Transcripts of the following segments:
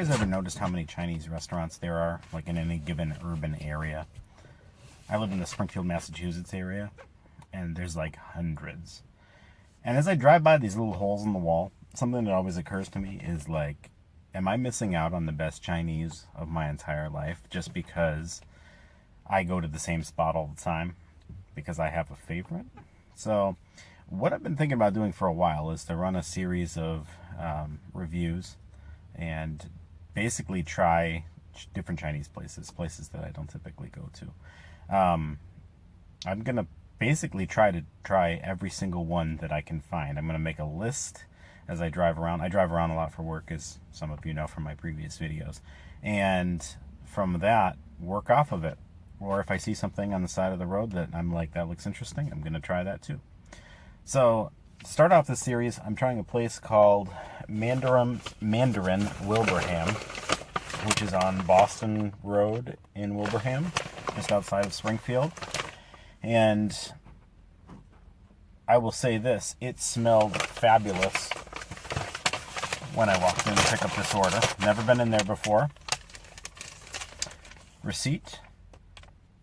guys ever noticed how many Chinese restaurants there are, like in any given urban area? I live in the Springfield, Massachusetts area, and there's like hundreds. And as I drive by these little holes in the wall, something that always occurs to me is like, am I missing out on the best Chinese of my entire life just because I go to the same spot all the time because I have a favorite? So what I've been thinking about doing for a while is to run a series of reviews and basically try different Chinese places that I don't typically go to. I'm going to basically try every single one that I can find. I'm going to make a list as I drive around. I drive around a lot for work, as some of you know from my previous videos. And from that, work off of it. Or if I see something on the side of the road that I'm like, that looks interesting, I'm going to try that too. So, to start off this series, I'm trying a place called Mandarin Wilbraham, which is on Boston Road in Wilbraham, just outside of Springfield. And I will say this, it smelled fabulous when I walked in to pick up this order. Never been in there before. Receipt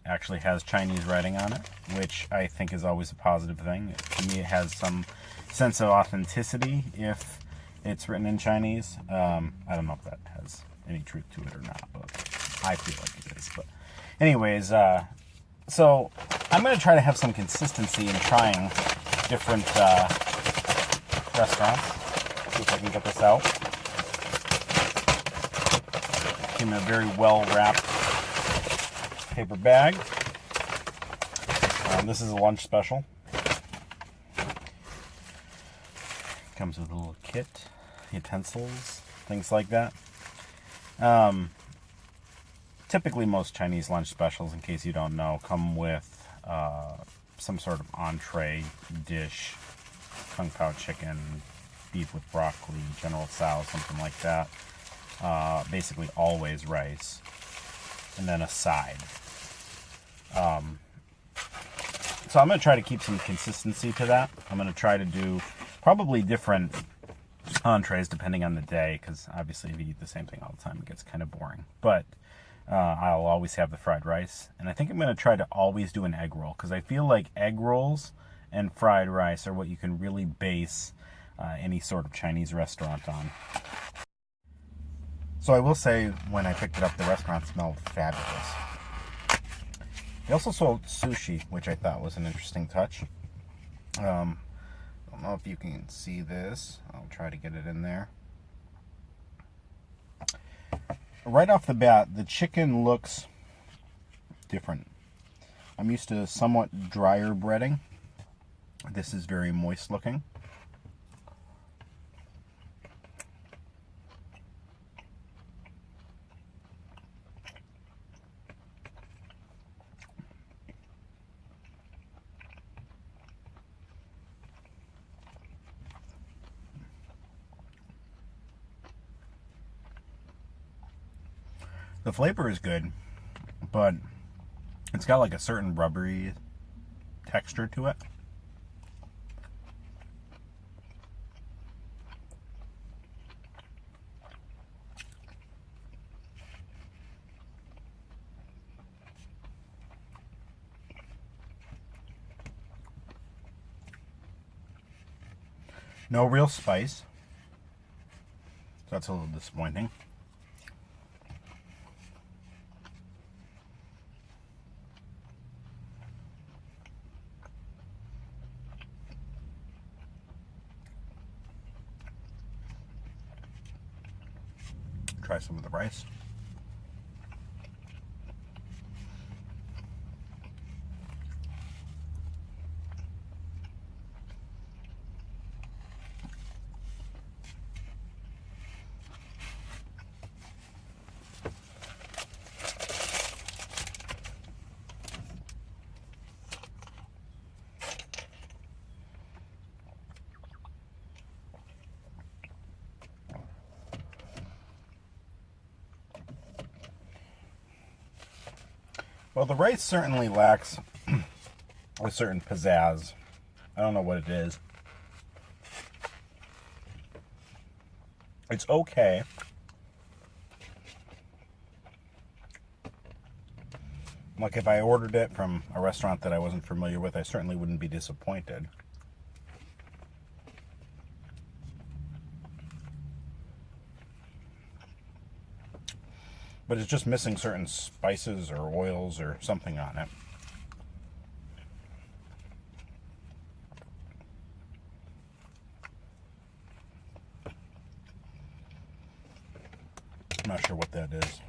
actually has Chinese writing on it, which I think is always a positive thing. To me, it has some sense of authenticity if it's written in Chinese. I don't know if that has any truth to it or not, but I feel like it is. But anyways, so I'm going to try to have some consistency in trying different restaurants. See if I can get this out. Came in a very well-wrapped paper bag. This is a lunch special. Comes with a little kit, utensils, things like that. Typically most Chinese lunch specials, in case you don't know, come with some sort of entree dish, kung pao chicken, beef with broccoli, General Tso, something like that. Basically always rice, and then a side. So I'm going to try to keep some consistency to that. I'm going to try to do probably different entrees depending on the day, because obviously if you eat the same thing all the time, it gets kind of boring. But I'll always have the fried rice. And I think I'm going to try to always do an egg roll, because I feel like egg rolls and fried rice are what you can really base any sort of Chinese restaurant on. So I will say, when I picked it up, the restaurant smelled fabulous. They also sold sushi, which I thought was an interesting touch. I don't know if you can see this. I'll try to get it in there. Right off the bat, the chicken looks different. I'm used to somewhat drier breading. This is very moist looking. The flavor is good, but it's got like a certain rubbery texture to it. No real spice, so that's a little disappointing. Try some of the rice. Well, the rice certainly lacks a certain pizzazz. I don't know what it is. It's okay. Like if I ordered it from a restaurant that I wasn't familiar with, I certainly wouldn't be disappointed. But it's just missing certain spices or oils or something on it. I'm not sure what that is.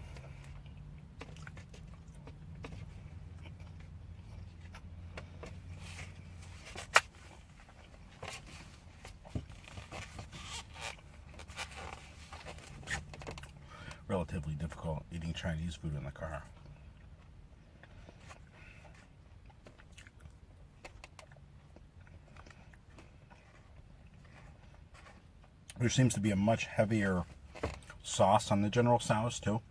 Relatively difficult eating Chinese food in the car. There seems to be a much heavier sauce on the General Tso's too.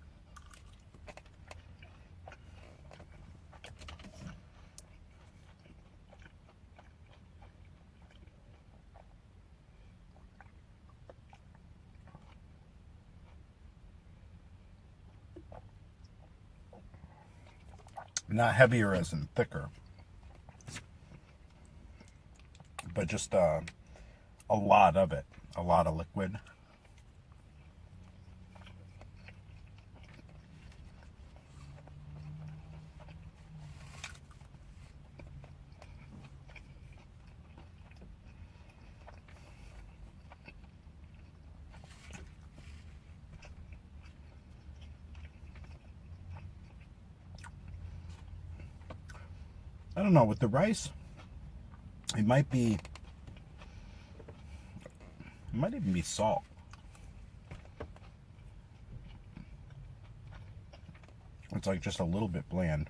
Not heavier as in thicker, but just a lot of it, a lot of liquid. I don't know, with the rice, it might even be salt. It's like just a little bit bland.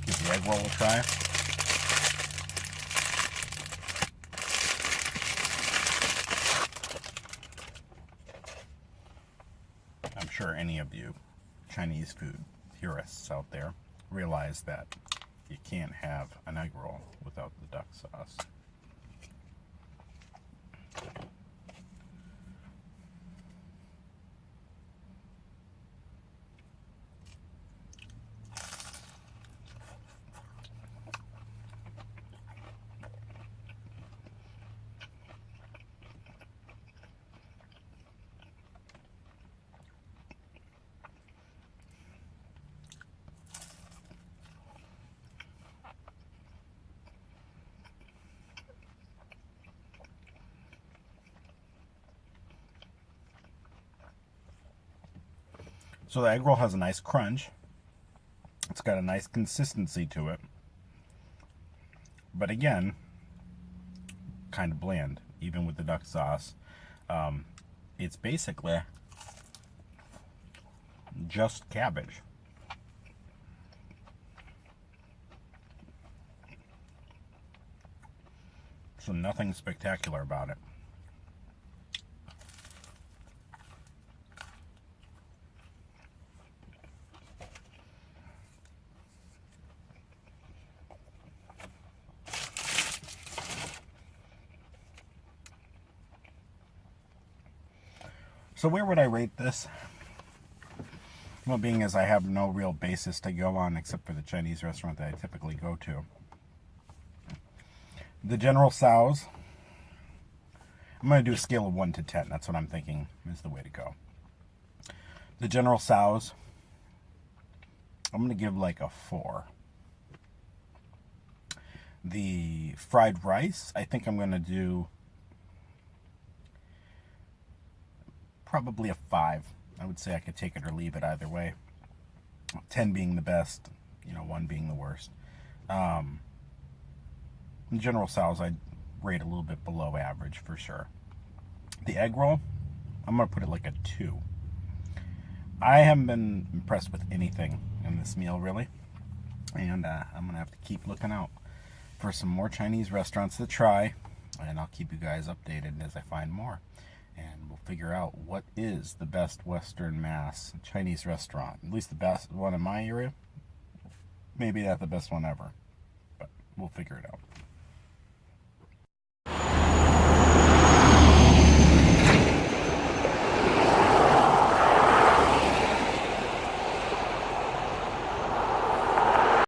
Give the egg roll a try. I'm sure any of you Chinese food purists out there realize that you can't have an egg roll without the duck sauce. So the egg roll has a nice crunch. It's got a nice consistency to it. But again, kind of bland, even with the duck sauce. It's basically just cabbage. So nothing spectacular about it. So where would I rate this? Well, being as I have no real basis to go on except for the Chinese restaurant that I typically go to. The General Tso's, I'm going to do a scale of 1 to 10. That's what I'm thinking is the way to go. The General Tso's, I'm going to give like a 4. The fried rice, I think I'm going to do probably a 5. I would say I could take it or leave it either way. 10 being the best, 1 being the worst. In General Tso's, I'd rate a little bit below average for sure. The egg roll, I'm going to put it like a 2. I haven't been impressed with anything in this meal, really. And I'm going to have to keep looking out for some more Chinese restaurants to try. And I'll keep you guys updated as I find more. And we'll figure out what is the best Western Mass Chinese restaurant. At least the best one in my area. Maybe not the best one ever. But we'll figure it out.